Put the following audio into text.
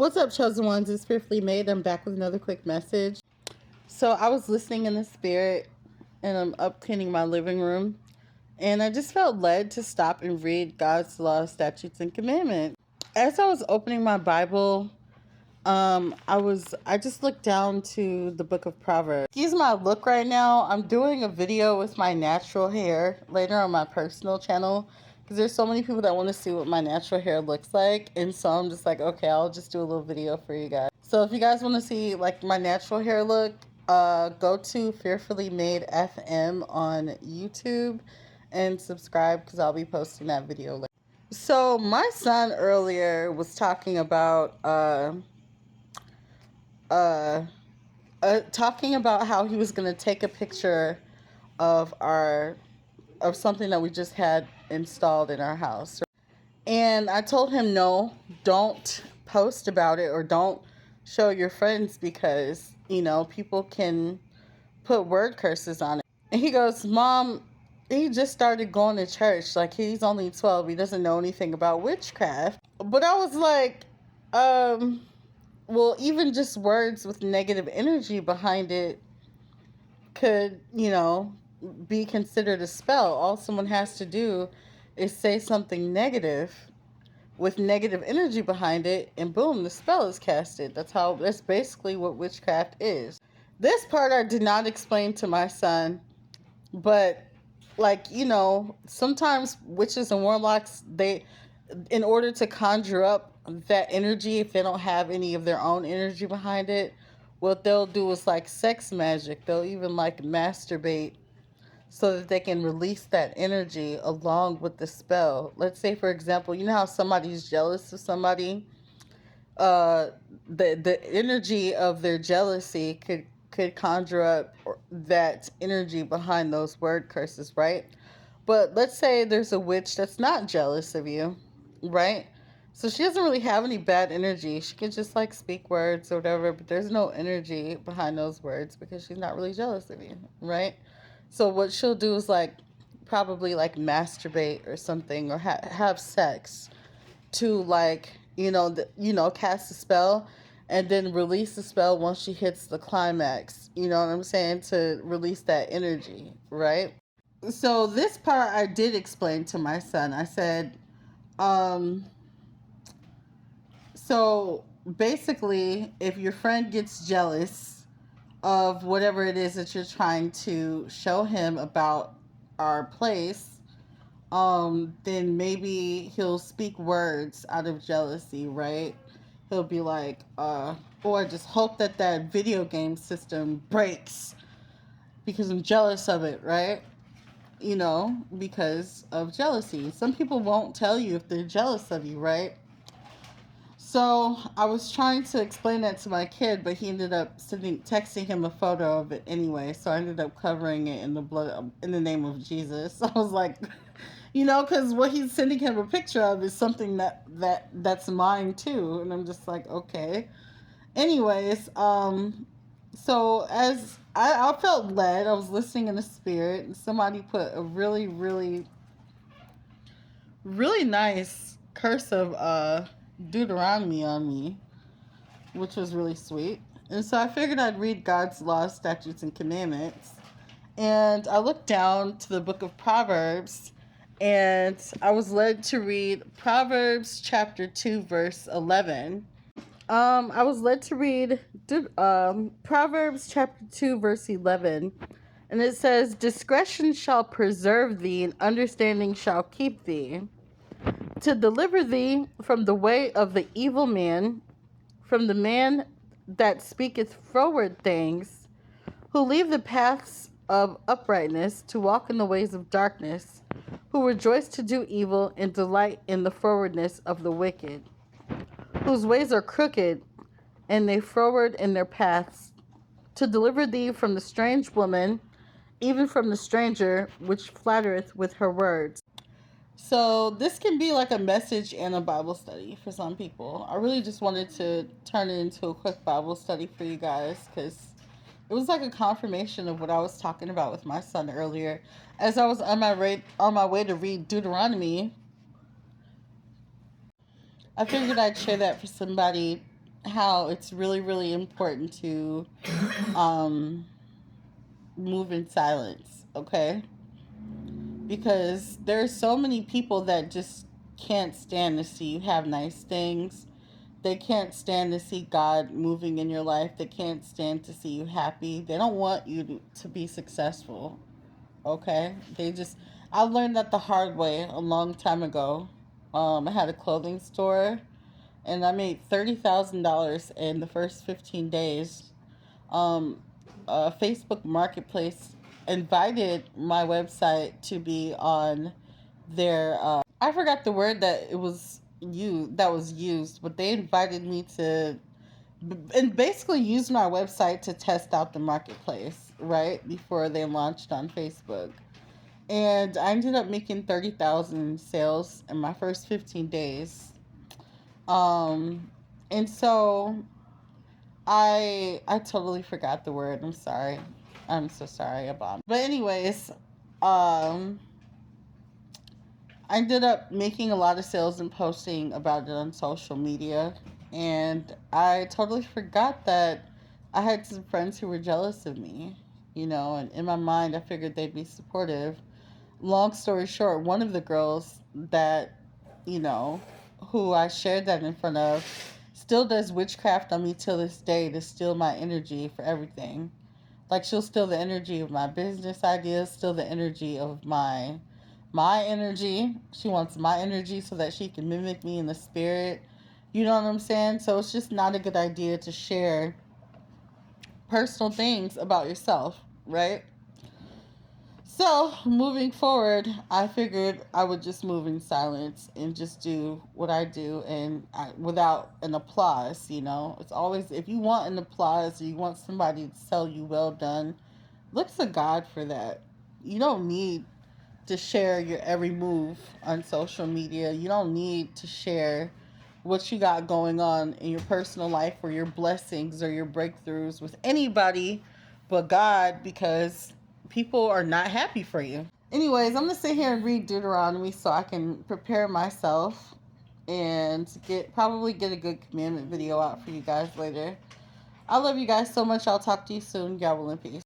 What's up, chosen ones? It's Fearfully Made. I'm back with another quick message. So I was listening in the spirit and I'm up cleaning my living room, and I just felt led to stop and read God's laws, statutes, and commandments. As I was opening my Bible, I just looked down to the book of Proverbs. Excuse my look right now. I'm doing a video with my natural hair later on my personal channel because there's so many people that want to see what my natural hair looks like, and so I'm just like, okay, I'll just do a little video for you guys. So if you guys want to see like my natural hair look, go to Fearfully Made FM on YouTube and subscribe because I'll be posting that video later. So my son earlier was talking about talking about how he was going to take a picture of something that we just had installed in our house. And I told him, no, don't post about it or don't show your friends because, people can put word curses on it. And he goes, Mom, he just started going to church. Like, he's only 12. He doesn't know anything about witchcraft. But I was like, well, even just words with negative energy behind it could, be considered a spell. All someone has to do is say something negative with negative energy behind it, and boom, the spell is casted. That's basically what witchcraft is. This part I did not explain to my son, but sometimes witches and warlocks, in order to conjure up that energy, if they don't have any of their own energy behind it, what they'll do is like sex magic. They'll even like masturbate so that they can release that energy along with the spell. Let's say, for example, you know how somebody's jealous of somebody? The energy of their jealousy could conjure up that energy behind those word curses, right? But let's say there's a witch that's not jealous of you, right? So she doesn't really have any bad energy. She can just like speak words or whatever, but there's no energy behind those words because she's not really jealous of you, right? So what she'll do is like probably like masturbate or something, or have sex to like, cast a spell and then release the spell once she hits the climax. You know what I'm saying? To release that energy, right? So this part I did explain to my son. I said, so basically, if your friend gets jealous of whatever it is that you're trying to show him about our place, then maybe he'll speak words out of jealousy, right? He'll be like, oh, I just hope that video game system breaks because I'm jealous of it, right? Because of jealousy. Some people won't tell you if they're jealous of you, right? So I was trying to explain that to my kid, but he ended up texting him a photo of it anyway. So I ended up covering it in the name of Jesus. I was like, because what he's sending him a picture of is something that's mine too, and I'm just like, okay. Anyways, so as I felt led, I was listening in the spirit, and somebody put a really, really, really nice curse of Deuteronomy on me, which was really sweet. And so I figured I'd read God's laws, statutes, and commandments. And I looked down to the book of Proverbs, and I was led to read Proverbs chapter 2, verse 11. I was led to read Proverbs chapter 2, verse 11. And it says, "Discretion shall preserve thee, and understanding shall keep thee, to deliver thee from the way of the evil man, from the man that speaketh froward things, who leave the paths of uprightness, to walk in the ways of darkness, who rejoice to do evil and delight in the frowardness of the wicked, whose ways are crooked, and they froward in their paths, to deliver thee from the strange woman, even from the stranger which flattereth with her words." So this can be like a message and a Bible study for some people. I really just wanted to turn it into a quick Bible study for you guys because it was like a confirmation of what I was talking about with my son earlier. As I was on my way to read Deuteronomy, I figured I'd share that for somebody how it's really, really important to um, move in silence, okay? Because there's so many people that just can't stand to see you have nice things. They can't stand to see God moving in your life. They can't stand to see you happy. They don't want you to be successful, okay? They just, I learned that the hard way a long time ago. I had a clothing store and I made $30,000 in the first 15 days. Um, Facebook Marketplace invited my website to be on their. I forgot the word that it was that was used, but they invited me to and basically use my website to test out the marketplace right before they launched on Facebook. And I ended up making 30,000 sales in my first 15 days. Um, and so I totally forgot the word. I'm sorry. I'm so sorry about it. But anyways, um I ended up making a lot of sales and posting about it on social media, and I totally forgot that I had some friends who were jealous of me, and in my mind I figured they'd be supportive. Long story short, one of the girls that, you know, who I shared that in front of still does witchcraft on me till this day to steal my energy for everything. Like she'll steal the energy of my business ideas, steal the energy of my energy. She wants my energy so that she can mimic me in the spirit. You know what I'm saying? So it's just not a good idea to share personal things about yourself, right? So, moving forward, I figured I would just move in silence and just do what I do and without an applause. It's always, if you want an applause or you want somebody to tell you well done, look to God for that. You don't need to share your every move on social media. You don't need to share what you got going on in your personal life or your blessings or your breakthroughs with anybody but God because people are not happy for you. Anyways, I'm going to sit here and read Deuteronomy so I can prepare myself and probably get a good commandment video out for you guys later. I love you guys so much. I'll talk to you soon. Y'all will in peace.